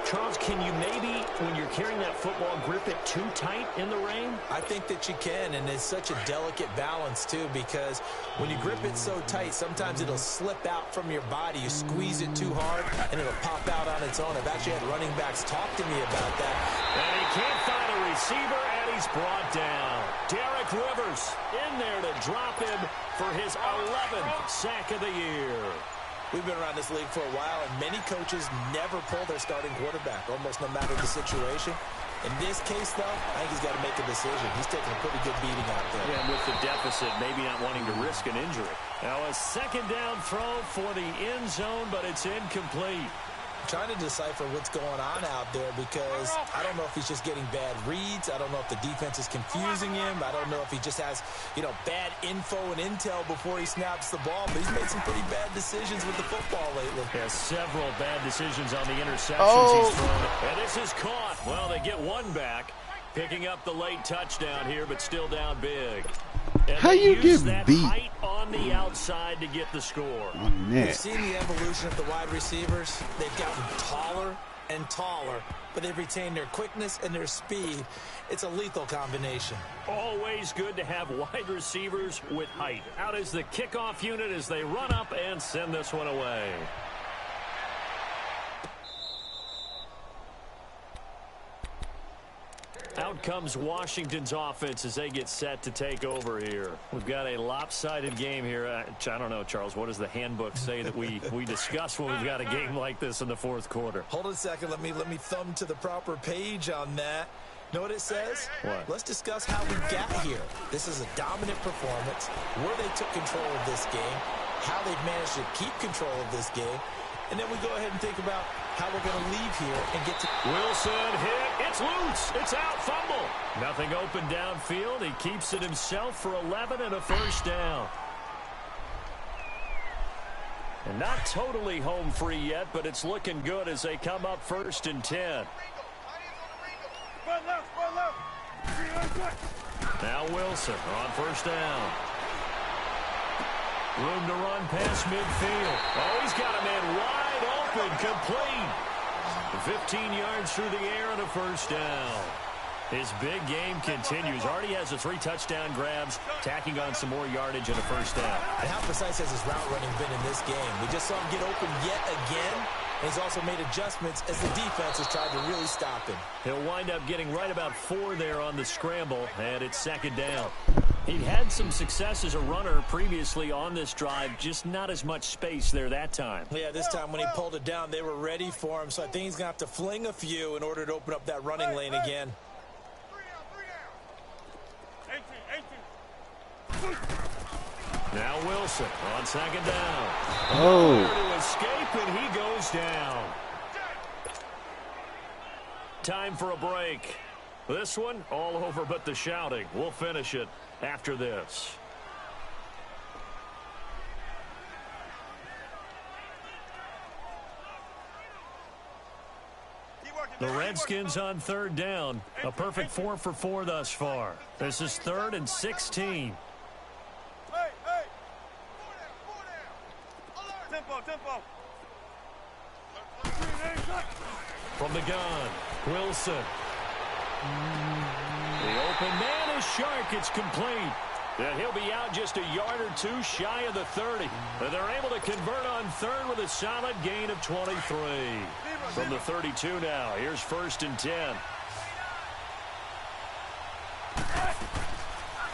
Charles, can you maybe, when you're carrying that football, grip it too tight in the rain? I think that you can, and it's such a delicate balance, too, because when you grip it so tight, sometimes it'll slip out from your body. You squeeze it too hard, and it'll pop out on its own. I've actually had running backs talk to me about that. And he can't find a receiver, and he's brought down. Derek Rivers in there to drop him for his 11th sack of the year. We've been around this league for a while, and many coaches never pull their starting quarterback, almost no matter the situation. In this case, though, I think he's got to make a decision. He's taking a pretty good beating out there. Yeah, and with the deficit, maybe not wanting to risk an injury. Now a 2nd down throw for the end zone, but it's incomplete. Trying to decipher what's going on out there because I don't know if he's just getting bad reads. I don't know if the defense is confusing him. I don't know if he just has, bad info and intel before he snaps the ball. But he's made some pretty bad decisions with the football lately. Yeah, several bad decisions on the interceptions he's thrown. And this is caught. Well, they get one back, picking up the late touchdown here, but still down big. How you get beat height on the outside to get the score? We've seen the evolution of the wide receivers. They've gotten taller and taller, but they've retained their quickness and their speed. It's a lethal combination. Always good to have wide receivers with height. Out is the kickoff unit as they run up and send this one away. Out comes Washington's offense as they get set to take over here. We've got a lopsided game here. I don't know, Charles, what does the handbook say that we discuss when we've got a game like this in the fourth quarter? Hold on a second. Let me thumb to the proper page on that. Know what it says? What? Let's discuss how we got here. This is a dominant performance, where they took control of this game, how they've managed to keep control of this game, and then we go ahead and think about how we're going to leave here and get to... Wilson hit. It's loose. It's out. Fumble. Nothing open downfield. He keeps it himself for 11 and a first down. And not totally home free yet, but it's looking good as they come up 1st and 10. Now Wilson on first down. Room to run past midfield. Oh, he's got a man wide open, complete. 15 yards through the air and a first down. His big game continues. Already has the 3 touchdown grabs, tacking on some more yardage and a first down. And how precise has his route running been in this game? We just saw him get open yet again. And he's also made adjustments as the defense has tried to really stop him. He'll wind up getting right about 4 there on the scramble, and it's 2nd down. He'd had some success as a runner previously on this drive, just not as much space there that time. Yeah, this time when he pulled it down, they were ready for him, so I think he's going to have to fling a few in order to open up that running lane again. Now Wilson on 2nd down. Oh. To escape, and he goes down. Time for a break. This one all over but the shouting. We'll finish it after this. The Redskins on 3rd down. A perfect 4 for 4 thus far. This is 3rd and 16. Tempo. From the gun, Wilson. The open man is Shark. It's complete. And he'll be out just a yard or 2 shy of the 30. And they're able to convert on 3rd with a solid gain of 23. From the 32 now, here's 1st and 10.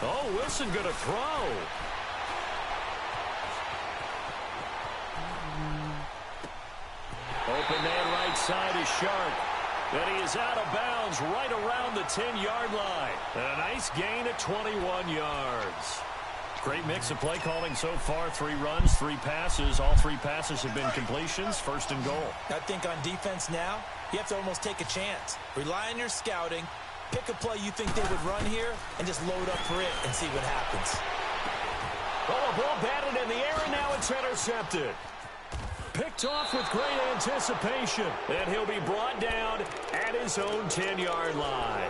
Oh, Wilson going to throw. Open man right side is Shark. And he is out of bounds right around the 10-yard line. And a nice gain of 21 yards. Great mix of play calling so far. 3 runs, 3 passes. All 3 passes have been completions. 1st and goal. I think on defense now, you have to almost take a chance. Rely on your scouting. Pick a play you think they would run here and just load up for it and see what happens. Oh, a ball batted in the air, and now it's intercepted. Picked off with great anticipation. And he'll be brought down at his own 10-yard line.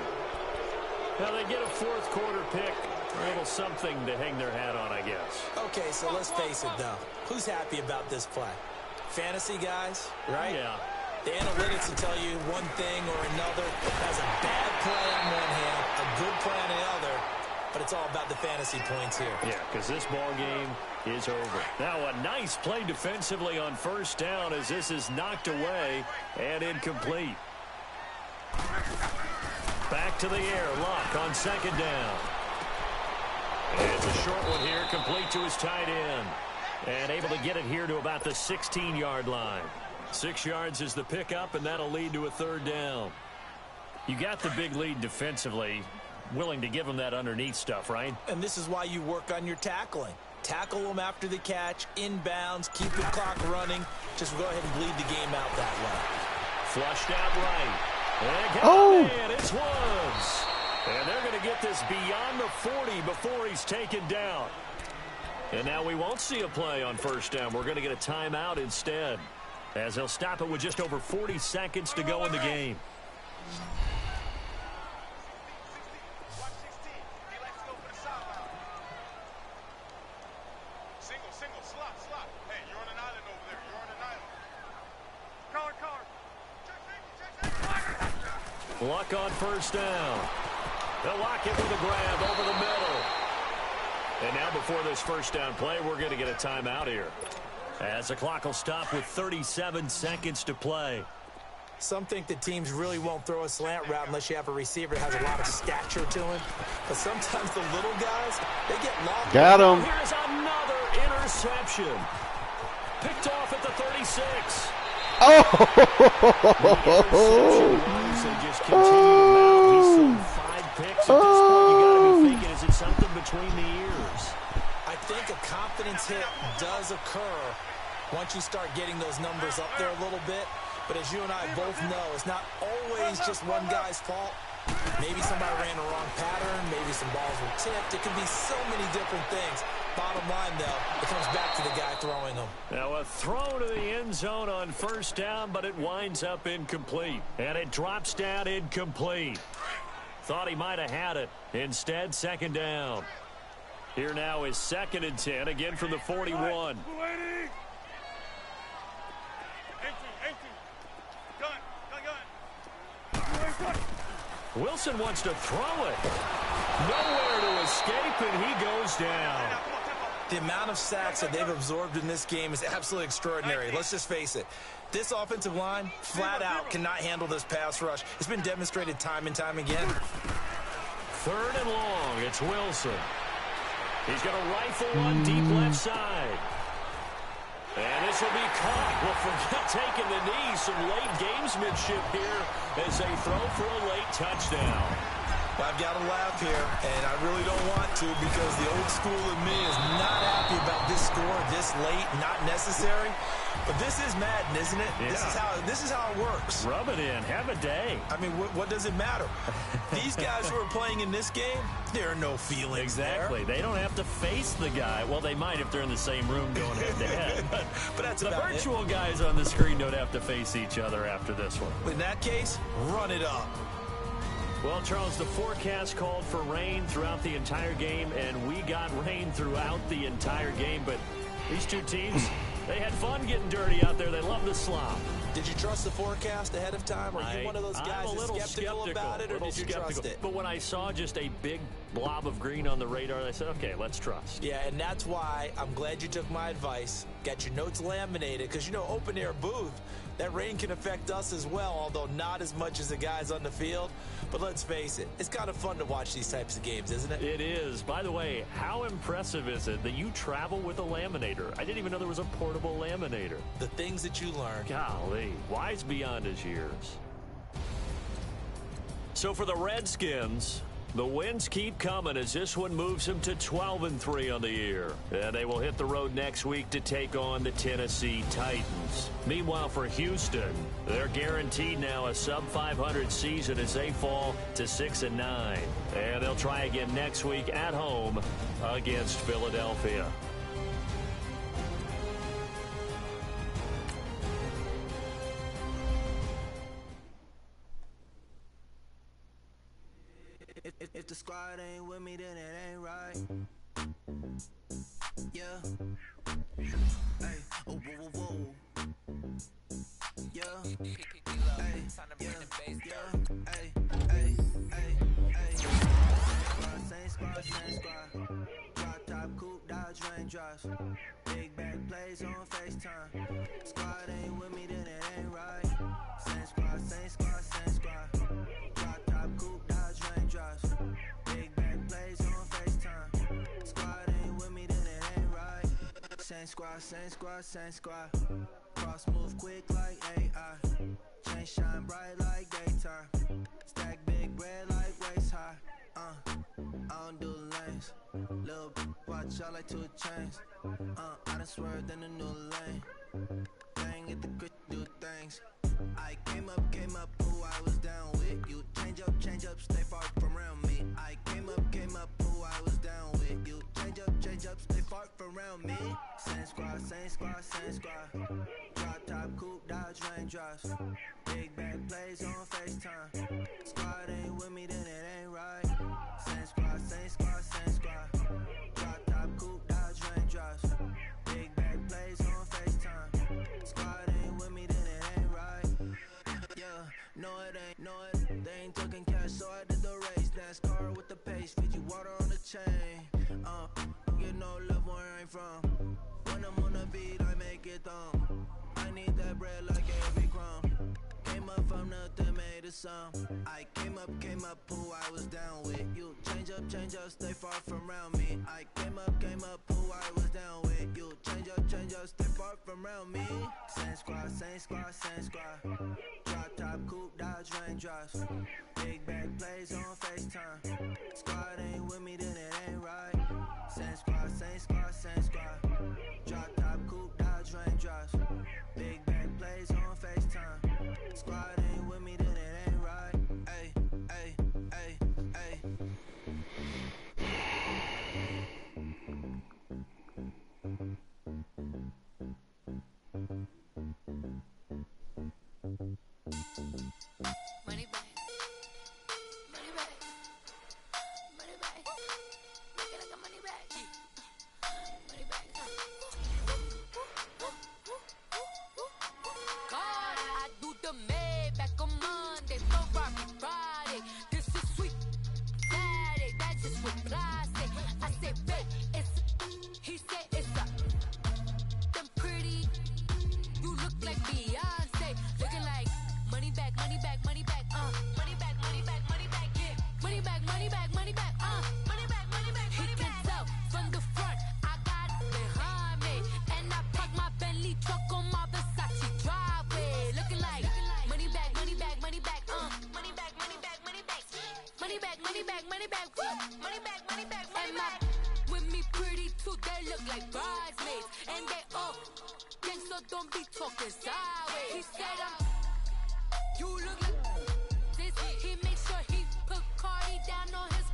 Now they get a 4th quarter pick. A little something to hang their hat on, I guess. Okay, so let's face it, though. Who's happy about this play? Fantasy guys, right? Yeah. The analytics will tell you one thing or another. That's a bad play on one hand, a good play on the other. But it's all about the fantasy points here. Yeah, because this ball game is over. Now a nice play defensively on 1st down as this is knocked away and incomplete. Back to the air. Lock on 2nd down. It's a short one here, complete to his tight end. And able to get it here to about the 16-yard line. 6 yards is the pickup, and that'll lead to a 3rd down. You got the big lead defensively. Willing to give them that underneath stuff, right? And this is why you work on your tackling. Tackle them after the catch, inbounds, keep the clock running. Just go ahead and bleed the game out that way. Flushed out right. And it's Woods. And they're going to get this beyond the 40 before he's taken down. And now we won't see a play on 1st down. We're going to get a timeout instead, as they'll stop it with just over 40 seconds to go in the game. Luck on first down. They'll lock it with a grab over the middle. And now before this first down play, we're going to get a timeout here, as the clock will stop with 37 seconds to play. Some think that teams really won't throw a slant route unless you have a receiver that has a lot of stature to him. But sometimes the little guys, they get lost. Got him. Here's another interception. Picked off at the 36. Oh! They just continue to mount. He's thrown 5 picks. At this point, you got to be thinking, is it something between the ears? I think a confidence hit does occur once you start getting those numbers up there a little bit. But as you and I both know, it's not always just one guy's fault. Maybe somebody ran the wrong pattern. Maybe some balls were tipped. It can be so many different things. Bottom line, though, it comes back to the guy throwing them. Now a throw to the end zone on first down, but it winds up incomplete. And it drops down incomplete. Thought he might have had it. Instead, second down. Here now is 2nd and 10, again from the 41. Wilson wants to throw it. Nowhere to escape, and he goes down. The amount of sacks that they've absorbed in this game is absolutely extraordinary. Let's just face it. This offensive line, flat out, cannot handle this pass rush. It's been demonstrated time and time again. 3rd and long. It's Wilson. He's got a rifle one deep left side. And this will be caught. Well, forget taking the knee. Some late gamesmanship here as they throw for a late touchdown. Well, I've got to laugh here, and I really don't want to because the old school in me is not happy about this score this late, not necessary. But this is Madden, isn't it? Yeah. This is how it works. Rub it in. Have a day. I mean, what does it matter? These guys who are playing in this game, there are no feelings Exactly. there. They don't have to face the guy. Well, they might if they're in the same room going head-to-head. But that's the about virtual guys on the screen don't have to face each other after this one. In that case, run it up. Well, Charles, the forecast called for rain throughout the entire game, and we got rain throughout the entire game. But these two teams, they had fun getting dirty out there. They love the slop. Did you trust the forecast ahead of time? Are you one of those guys I'm a that's little skeptical about it, or did you trust it? But when I saw just a big blob of green on the radar, I said, okay, let's trust. Yeah, and that's why I'm glad you took my advice. Got your notes laminated, because, you know, open-air booth, that rain can affect us as well, although not as much as the guys on the field. But let's face it, it's kind of fun to watch these types of games, isn't it? It is. By the way, how impressive is it that you travel with a laminator? I didn't even know there was a portable laminator. The things that you learn. Golly, wise beyond his years. So for the Redskins, the wins keep coming as this one moves them to 12-3 on the year. And they will hit the road next week to take on the Tennessee Titans. Meanwhile, for Houston, they're guaranteed now a sub-500 season as they fall to 6-9. And they'll try again next week at home against Philadelphia. If the squad ain't with me, then it ain't right. Yeah. Hey. Oh, whoa, whoa, whoa. Yeah. Hey. Yeah. Yeah. Hey. Hey. Hey. Hey. Same squad, same squad. Drop top, coupe, Dodge raindrops. Big back plays on FaceTime. Squad ain't with me, then it ain't right. Same squad, same squad, same squad. Drop top, coupe, Dodge raindrops. Big back plays on FaceTime. Squad ain't with me, then it ain't right. Same squad, same squad, same squad. Cross move quick like AI. Chain shine bright like daytime. Stack big bread like waist high. I don't do lanes. Lil' watch out like 2 chains. I done swerved in a new lane. Bang at the grit, do things. I came up, who I was down with. You change up, stay far from around me. I came up, who I was down with. You change up, stay far from around me. Same squad, same squad, same squad. Drop top, coupe, Dodge raindrops. Big back plays on FaceTime. Squad ain't with me, then it ain't right. Same squad, same squad, same squad. Drop top, coupe, Dodge raindrops. Big back plays on FaceTime. Squad ain't with me, then it ain't right. Yeah, no it ain't, they ain't bread like every crumb. Came up from nothing, made a sum. I came up, who I was down with. You change up, stay far from around me. I came up, who I was down with. You change up, stay far from around me. Same squad. Drop top, coupe, Dodge raindrops. Big bag plays on FaceTime. Squad ain't with me, then it ain't right. Same squad. Drop top, coupe, Dodge raindrops. Big bag plays on FaceTime. Squad ain't with me, then it ain't right. Ay. Money back. Make it like a money back. Money back. God, I do the Maybach on Monday, Ferrari Friday. This is sweet Saturday, that's just what I say. I say, babe, he said it's a. Them pretty, you look like Beyonce, looking like money back, money back, money back, money back, money back, money back, yeah. Money back, money back, money back, money back, money back, money back. He can tell from the front, I got it behind me, and I park my Bentley truck on my Versace driveway, looking like money back, money back, money back, money back, money back, money back, money back, money back, money back, money back, money back, money back. With me pretty too, they look like bridesmaids, and they all gang, so don't be talking sideways. He said you look like this. He makes sure he put Cardi down on his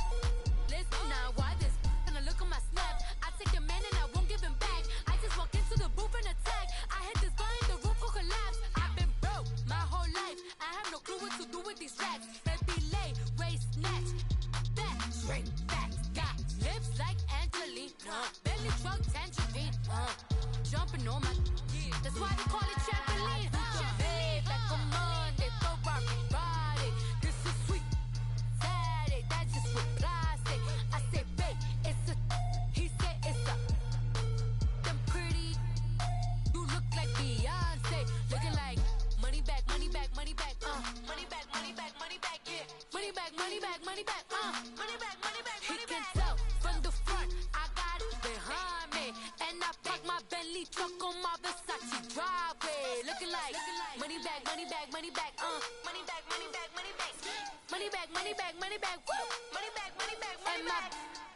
list. Now why this? Gonna look at my snap. I take your man and I won't give him back. I just walk into the booth and attack. I hit this guy in the roof will collapse. I've been broke my whole life. I have no clue what to do with these racks. Baby lay, waist snatch, back straight back. Got lips like Angelina, belly truck tangerine. Jumping on my, that's why they call it trampoline. Back on Monday, Ferrari Friday. This is sweet Saturday, that's just what I say. I say, babe, it's a. He said it's a. Them pretty, you look like Beyonce, looking like money back, money back, money back, money back, money back, money back, yeah. Money back, money back, money back, money back, money back. He can tell from the front, I got it behind me, and I park my Bentley truck on my Versace driveway, looking like money back, money back, money back, money back, money back, money back, money back, money back, money back, money back, money back, money back.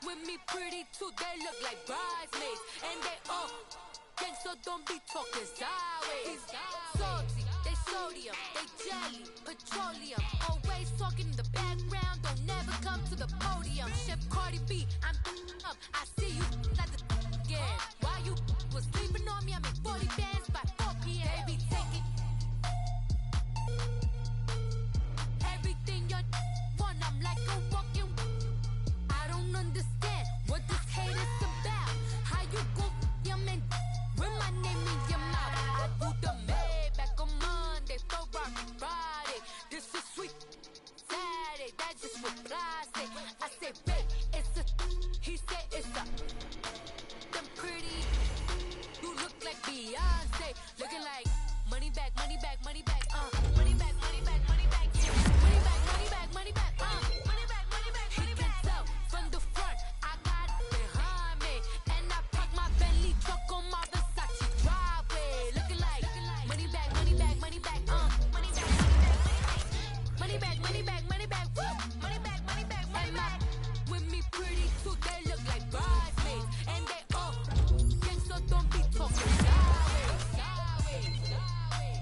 With me pretty too, they look like bridesmaids, and they all gang, so don't be talking sideways. Salty, they sodium, they jelly, petroleum, always talking in the background, don't never come to the podium. Chef Cardi B, I'm up, I see you at the again. Why you was sleeping on me? I make 40 bands by 4 p.m. Baby, take it. Everything you want, I'm like a walking. I don't understand what this hate is about. How you go your man with my name in your mouth? I do the Maybach on Monday, Ferrari Friday. This is sweet Saturday, that's just what I say. I say, babe, it's a. He said it's a. Them pretty, you look like Beyonce, looking like money back, money back, money back, money back, money back, money back, yeah. Money back, money back, money back, money back, money back, money back. He can tell from the front, I got it behind me, and I park my Bentley truck on my Versace driveway, looking like money back, money back, money back, money back, money back, money back, money back, money back, money back, money back. With me pretty too, they look like bridesmaids, and they all gang, so don't be talking sideways, sideways, sideways.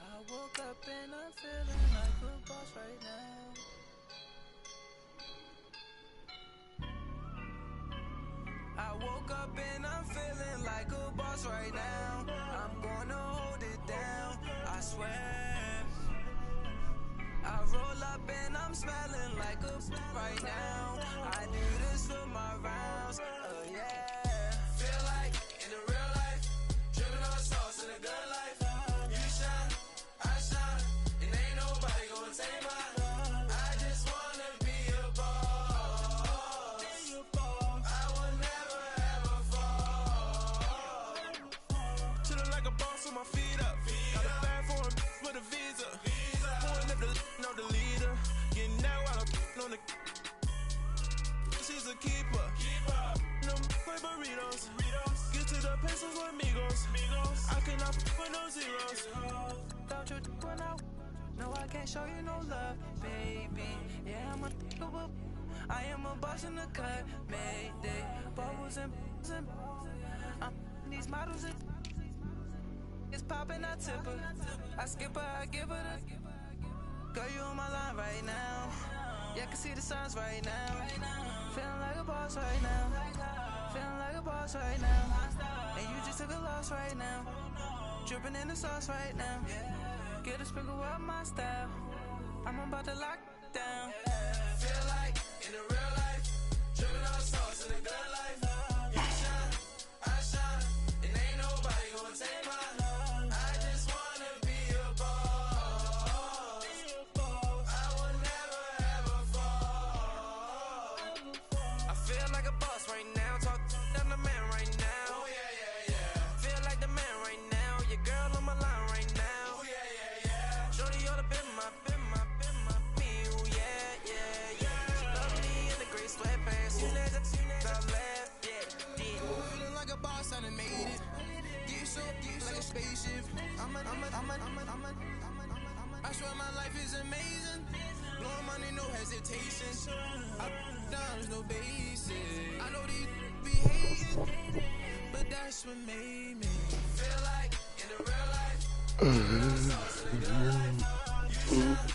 I woke up and I'm feeling like a boss right now. I woke up and I'm feeling like a boss right now. I'm gonna hold it down. I swear Don't you when no, I can't show you no love, baby. Yeah, I am a boss in the cut, Mayday. Bubbles and these models it's popping, I tip her. I skip her, I give her the. Girl, you on my line right now. Yeah, I can see the signs right now. Feeling like a boss right now. Feeling like a boss right now. And you just took a loss right now. Dripping in the sauce right now. Get a sprinkle up my style. I'm about to lock down. Feel like in the real life, dripping on sauce in the good life. You shine, I shine, and ain't nobody gonna take mine. I just wanna be a boss. I will never ever fall. I feel like a boss right now. Talk to the man right now. Oh yeah, yeah, yeah. Feel like the man right now. Your girl on my line right now. Oh yeah, yeah, yeah. Shorty oughta been my me. Oh yeah, yeah, yeah. Love me in the gray sweatpants. Soon as I left, yeah. Feeling like a boss, I done made it. Get so like a spaceship. I swear my life is amazing. Blowing money, no hesitation. Up, downs, no basic. I know these be hating, but that's what made me feel like in the real life.